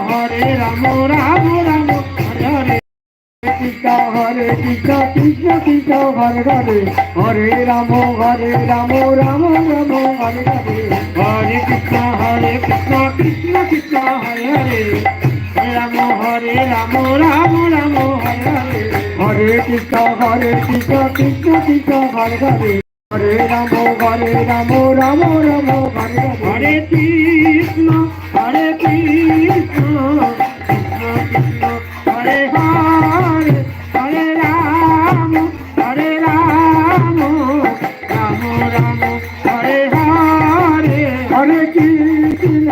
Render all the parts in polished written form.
হরে রাম রাম রাম হরে হরে কৃষ্ণ হরে কৃষ্ণ কৃষ্ণ কৃষ্ণ হরে হরে হরে রাম রাম রাম হরে হরে হরে কৃষ্ণ কৃষ্ণ কৃষ্ণ হরে হরে রাম রাম রাম রাম হরে হরে হরে কৃষ্ণ কৃষ্ণ কৃষ্ণ হরে হরে হরে রাম রাম রাম হরে হরে কৃষ্ণ কৃষ্ণ কৃষ্ণ হরে হরে হরে রাম রাম রাম হরে হরে হরে কৃষ্ণ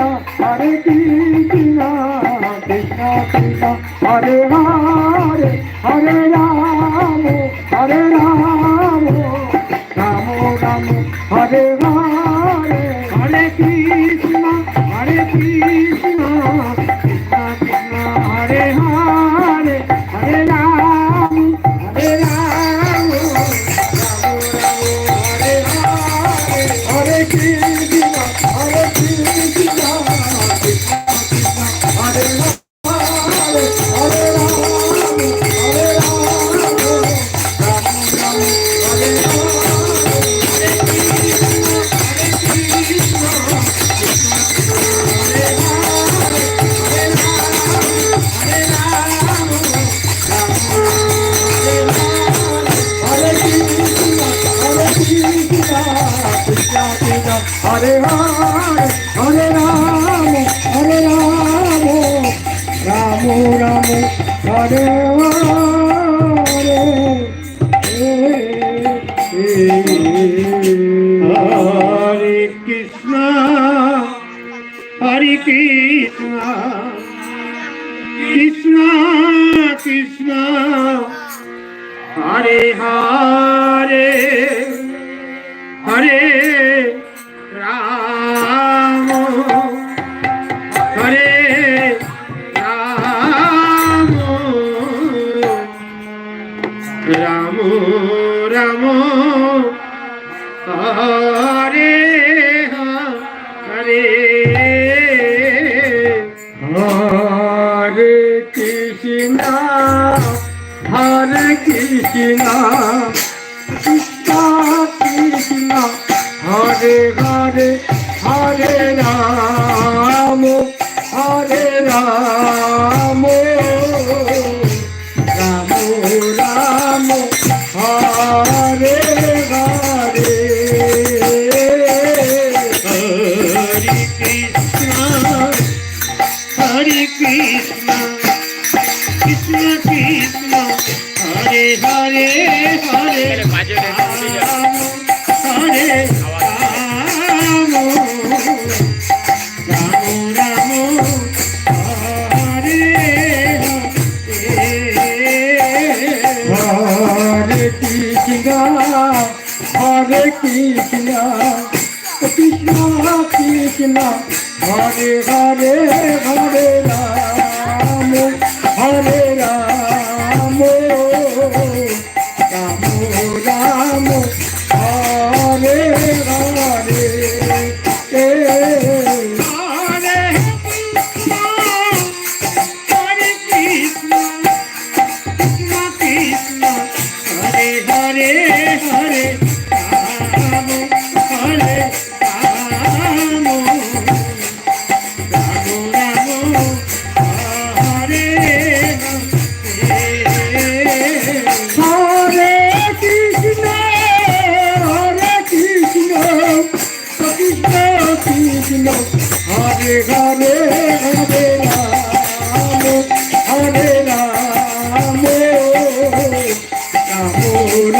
কৃষ্ণ কৃষ্ণ হরে হরে হরে রাম রাম রাম হরে হরে হরে কৃষ্ণ কৃষ্ণ কৃষ্ণ হরে হরে হরে রাম রাম হরে হরে হরে কৃষ্ণ কৃষ্ণ হরে হরে হরে রাম হরে হরে রাম রাম রাম হরে হরে কৃষ্ণ কৃষ্ণ কৃষ্ণ হরে হরে হরে রাম হরে রাম রাম রাম হরে হরে হরে কৃষ্ণ কৃষ্ণ কৃষ্ণ হরে হরে হরে রাম রাম রাম রাম হরে হরে হরে কৃষ্ণ কৃষ্ণ কৃষ্ণ কৃষ্ণ হরে হরে হরে হরে রাম রাম হরে হরে কৃষ্ণ কৃষ্ণ কৃষ্ণ কৃষ্ণ হরে হরে হরে রাম রাম রাম রাম হরে হরে হরে হরে রাম হরে রাম রাম হরে হরে কৃষ্ণ কৃষ্ণ কৃষ্ণ হরে হরে হরে রাম হরে Ram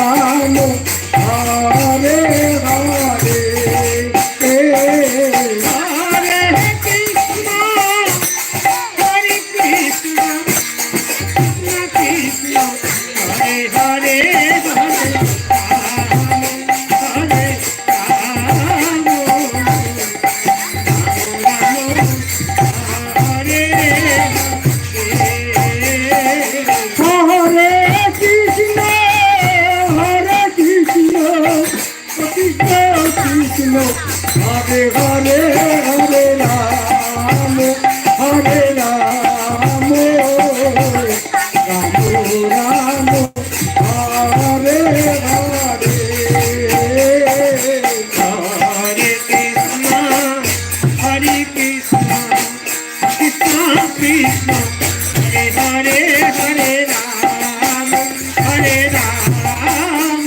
Ram Hare Hare Hare Krishna Krishna Krishna Hare Hare Hare Hare Ram Hare Hare Krishna Krishna Hare Hare Hare Ram Krishna, Hare Hare, Hare Ram, Hare Ram, Ram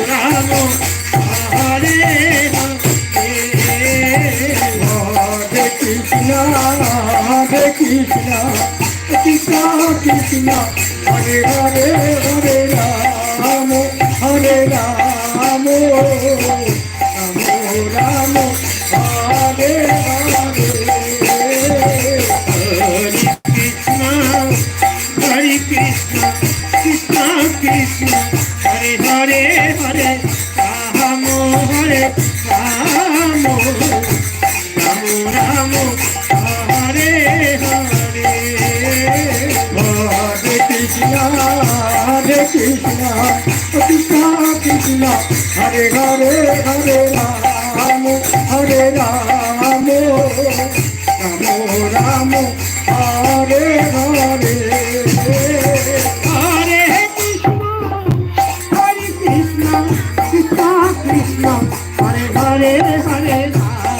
Ram, Hare Hare Krishna, Krishna Krishna, Hare Hare, Hare Ram, Hare Ram, Ram Ram, Hare Hare. Hare Krishna, Krishna Krishna, Hare Hare, Hare Ram, Hare Ram, Ram Ram, Hare Hare. Hare Krishna, Krishna Krishna, Hare Hare, Hare Ram, Hare Ram, Ram Ram, Hare Hare. Hare Hare Ram, Hare Ram, Ram Ram, Hare Hare. Hare Krishna, Krishna Krishna, Hare Hare, Hare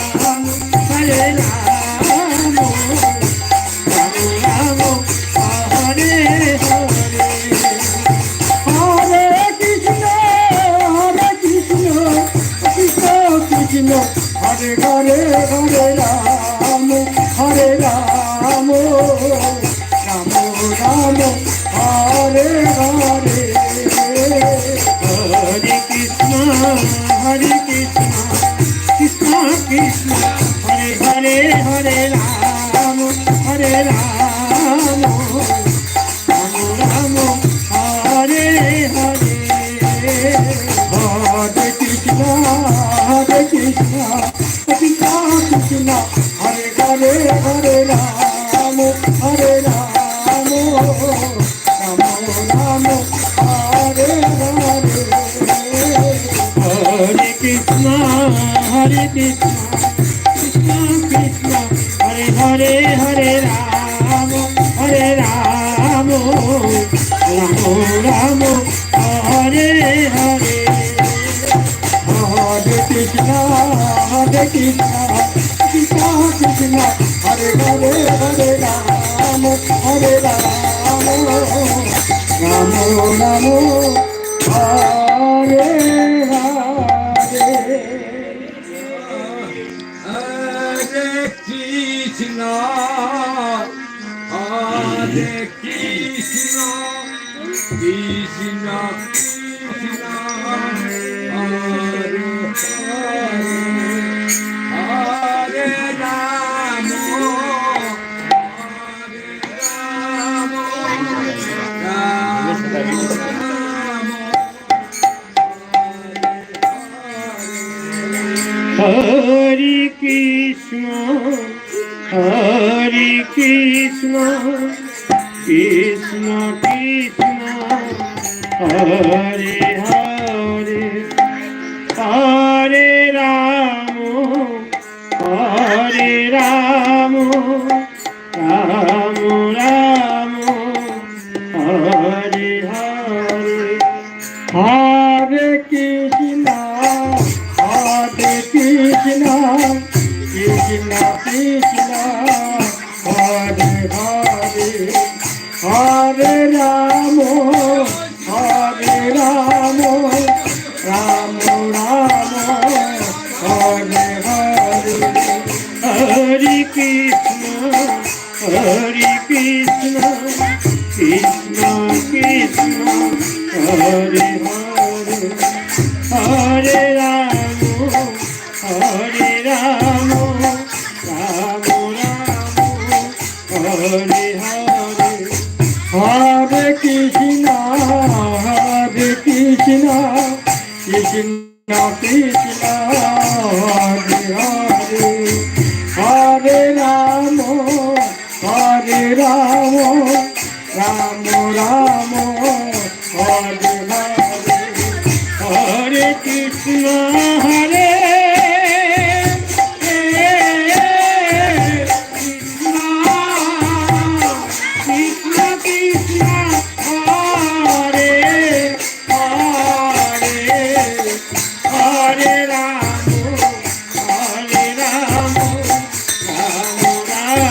Ram, Hare Ram, Ram Ram, Hare Hare. Hare Krishna, Krishna Krishna, Hare Hare, Hare Ram, Hare Ram, Ram Ram, Hare Hare. Hare Krishna, Krishna Krishna, Hare Hare, Hare Ram, Hare Ram, Ram Ram, Hare Hare. Hare Krishna, Krishna Krishna, Hare Hare, Hare Ram, Hare Ram, Ram Ram, Hare Hare. Hare Krishna, Krishna Krishna, Hare Hare, Hare Ram, Hare Ram, Ram Ram, Hare Hare. Krishna, Hare Krishna, Krishna Krishna, Hare Hare, Hare Rama, Hare Rama, Hare Krishna, Hare Krishna, Krishna Krishna, Hare Hare, Hare Rama, Hare Rama, Rama Rama, Hare Hare. Hare Krishna, Hare Krishna, Krishna Krishna, Hare Hare, Hare Rama, Hare Rama, Rama Rama, Hare Hare. Hare Krishna, Hare Krishna, Krishna Krishna, Hare Hare, Hare Rama, Hare Rama, Rama Rama, Hare Hare. Hare Krishna, Hare Krishna, Krishna Krishna, Hare Hare, Hare Rama, Hare Rama, Rama Rama, Hare Hare. Hare Krishna, Hare Hare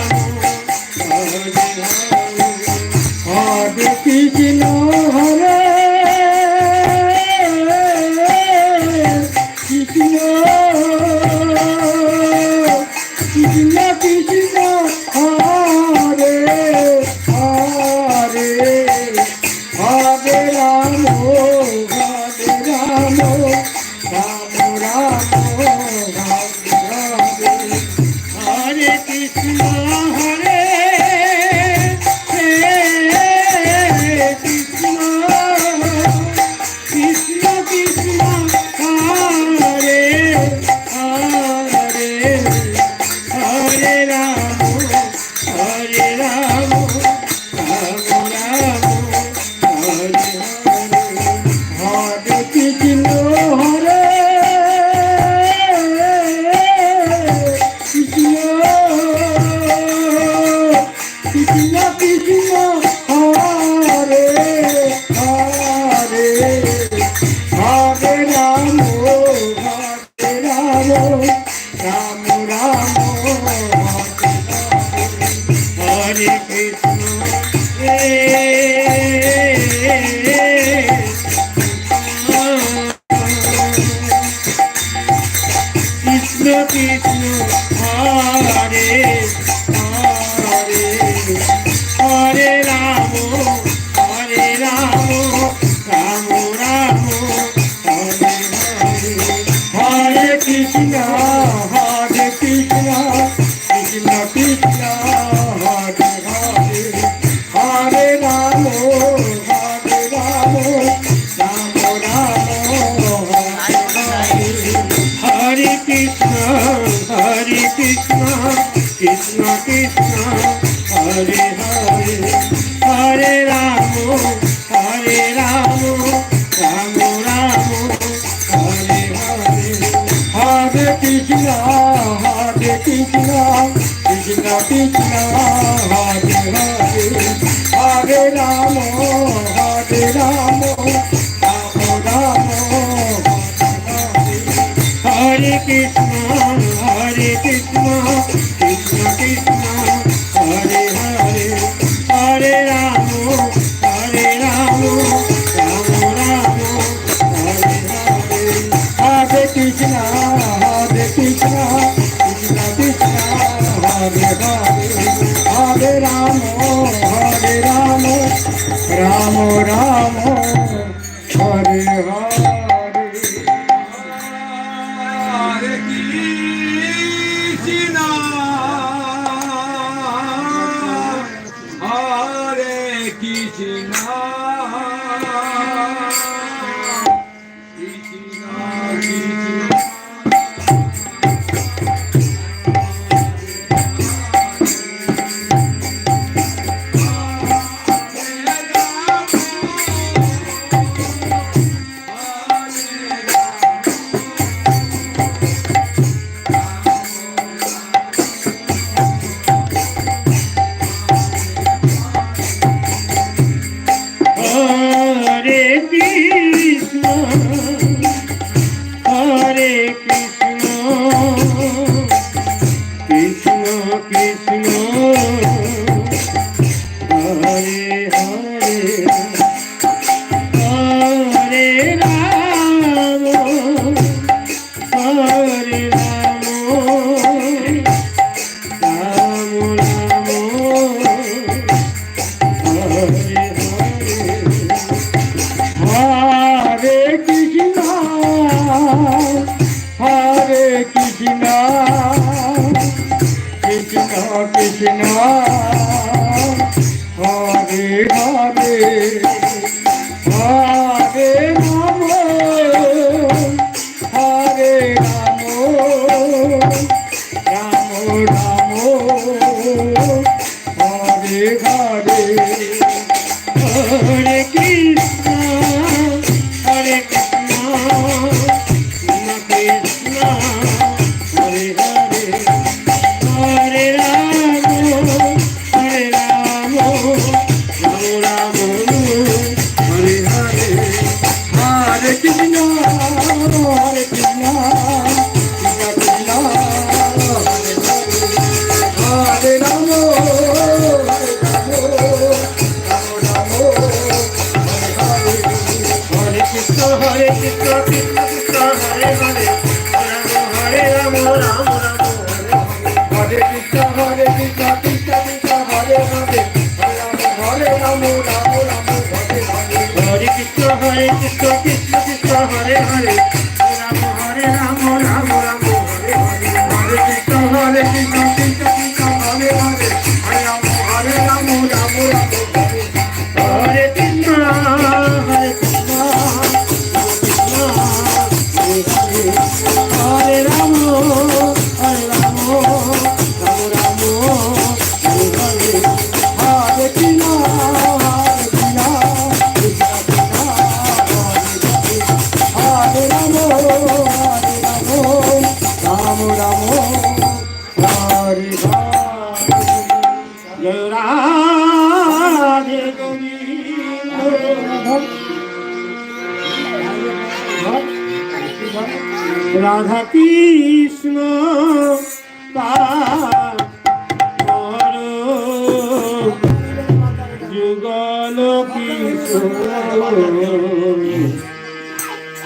Radha Krishna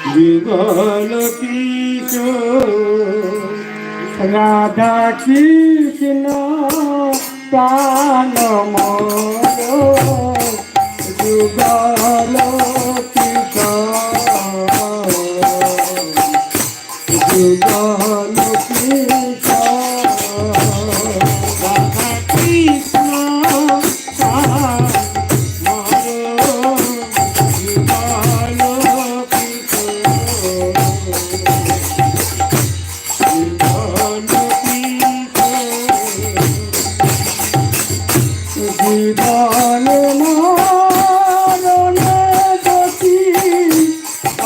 যুগল কিশোর রাধা কৃষ্ণ প্রাণ মোর যুগল কিশোর যুগল কিশোর রাধা কৃষ্ণ প্রাণ মোর যুগল জীবন মরণে গতি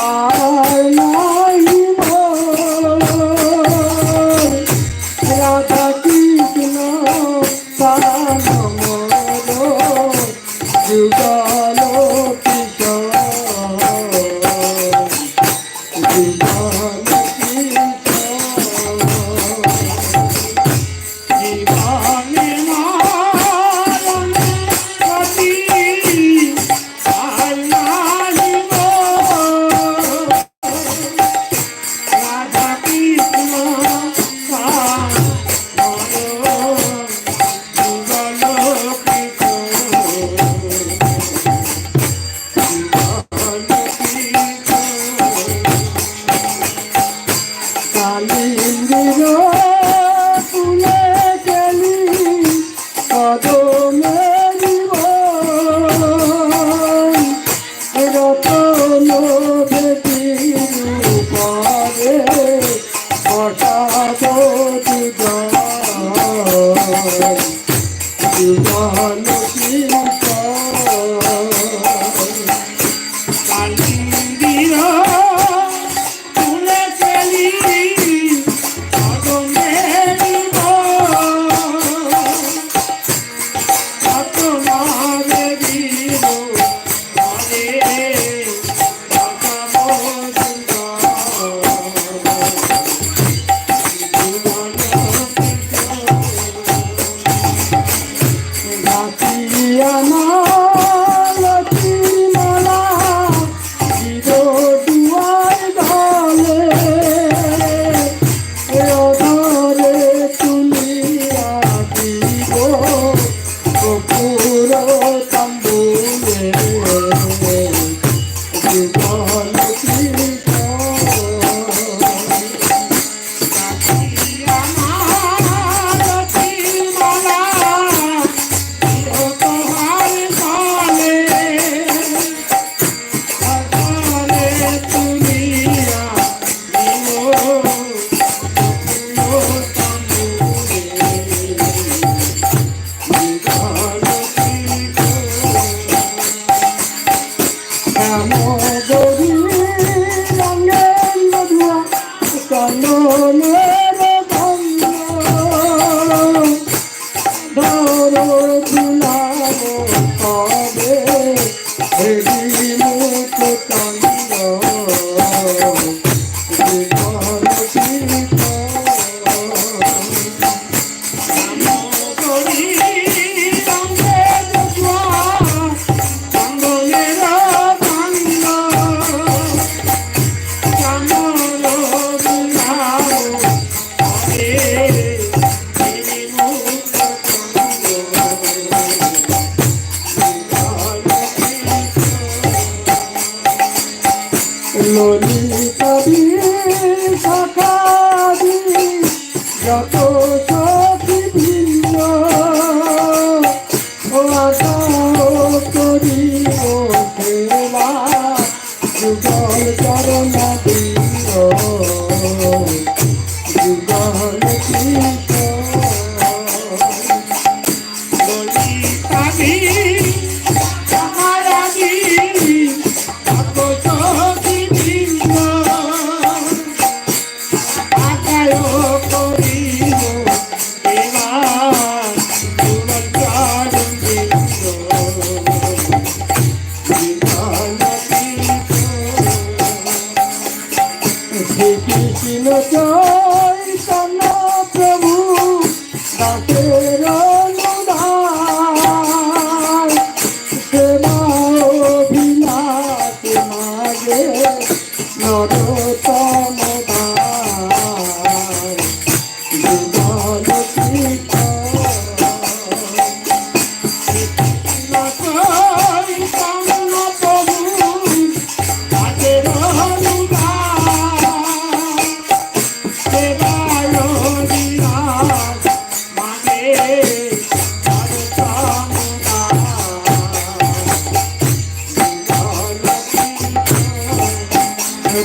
আর নাই রাধা কৃষ্ণ প্রাণ মোর যুগল কিশোর যুগল কিশোর জীবনে মরণে গতি আর নাই রাধা কৃষ্ণ প্রাণ মোর যুগল কালিন্দির ফুলে গেলি কদমে রতন ভেটি পরে হঠাৎ যুগল কালিন্দির ফুলে গেলি কদমে তোমারে দিব পরে দেখাবো আমার লক্ষ্মীমালা চির দুয়ার গলে অধরে তুলিয়া দিব কপুর তাম্বুলে যুগল কিশোর আমার লক্ষ্মীমালা চির তোমার গলে অধরে তুলিয়া দিব কপুর তাম্বুলে কননের ভঙ্গ ধরো তুলাব কবে হেরি মুখ চন্দ্র জীবন ললিতাদি শাখাদি যত সখী ভিন্ন ও আশা করিব সেবা যুগল চরণ দিল যুগল ললিতাদি শাখাদি যত সখী ভিন্ন আশায় করিব সেবা যুগল চরণ দিল শ্রীকৃষ্ণ চৈতন্য প্রভু দাসের অনুদান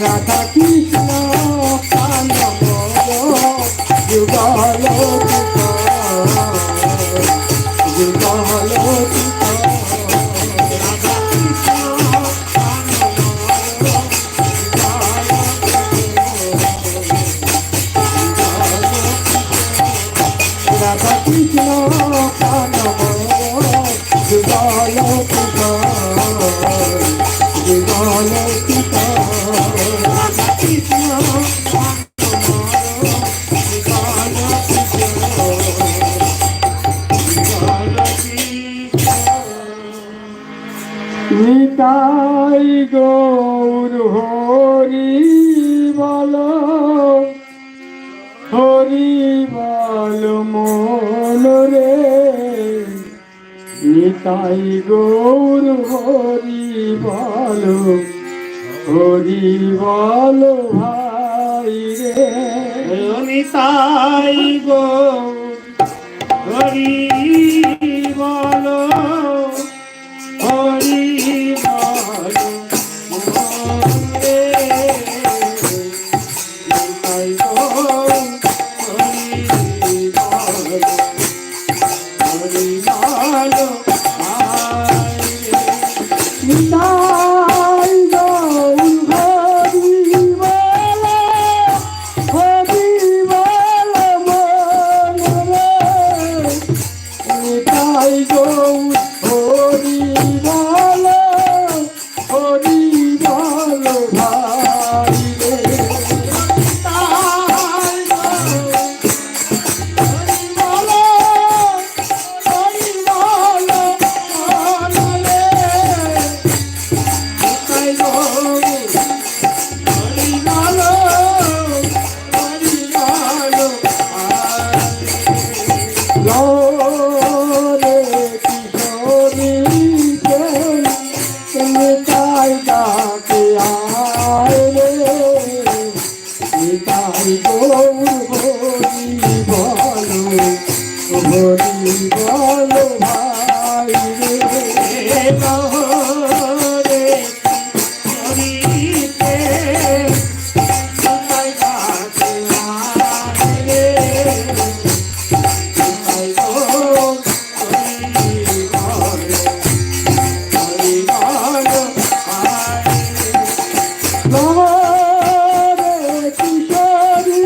রাধা কৃষ্ণ প্রাণ যুগল যুগল রাধা কৃষ্ণ প্রাণ যুগল যুগল রাধা কৃষ্ণ নিতাই গৌর হরি বল হরি বল মন রে নিতাই গৌর হরি বল হরি বল ভাই রে নিতাই গৌর হরি বল হরি বল রে নিতাই গৌর হরি বল হরি বল নিতাই গৌর হরি বল হরি বল মন রে নিতাই গৌর হরি বল হরি বল ভাই রে নিতাই গৌর হরি বল হরি বল মন রে নিতাই গৌর হরি বল হরি বল রে কিশোরী নিতাই ডাকে আয় রে নিতাই গৌর হরি বল হরি বল ভাই রে রে কিশোরীতে নিতাই ডাকে আয় রে নিতাই গৌর হরি বল হরি বল রে কিশোরী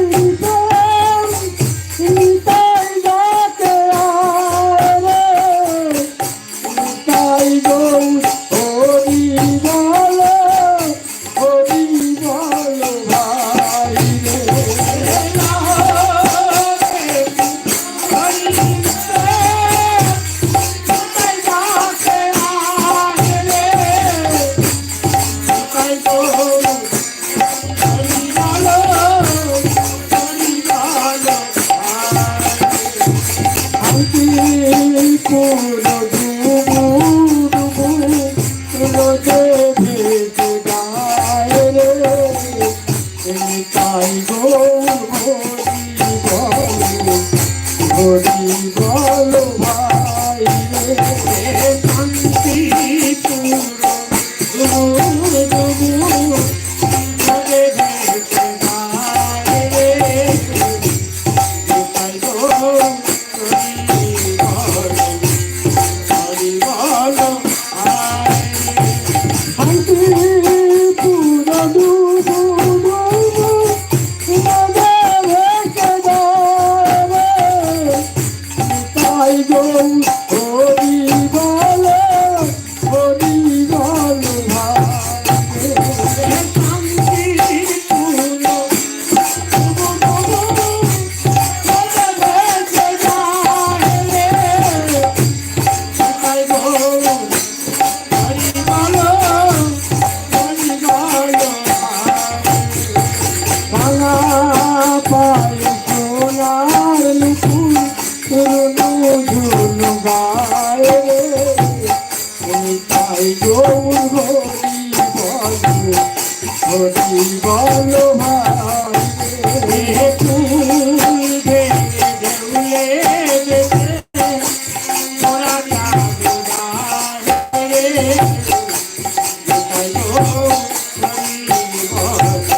নিতাই ডাকে আয় রে নিতাই গৌর হরি বল হরি বল ভাই রে হরি বল ভাই রে শান্তি হরি বল ভাই রে ফুল ভেঙে ঢেউলে যেতে মোরা যাবে রে তাই গো হরি বল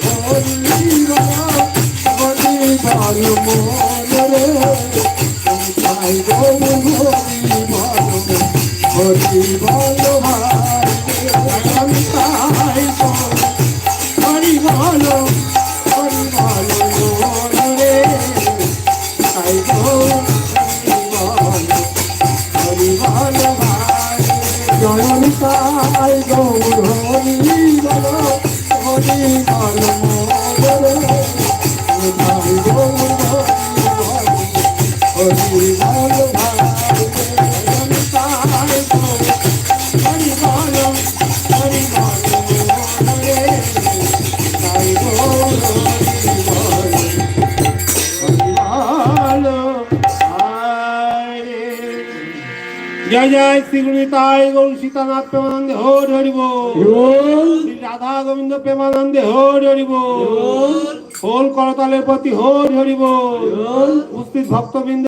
হরি বল মন রে তাই গৌর হরি বল ভাই আমি তাই হরি বল মন রে তাই গৌর হরি বল ভাই জয়ন তাই গৌর হরি বল মন রে তাই গৌর হরি বল ভাই তাই হরি বল হরি বল রে তাই গৌর হরি বল জয় জয় শ্রী গুরু তাই গৌর সীতানাথ প্রেমানন্দে হরি হরি বল। শ্রী রাধা গোবিন্দ প্রেমানন্দে হরি হরি বল। খোল করতালের প্রতি হরি হরি বল। উপস্থিত ভক্তবৃন্দ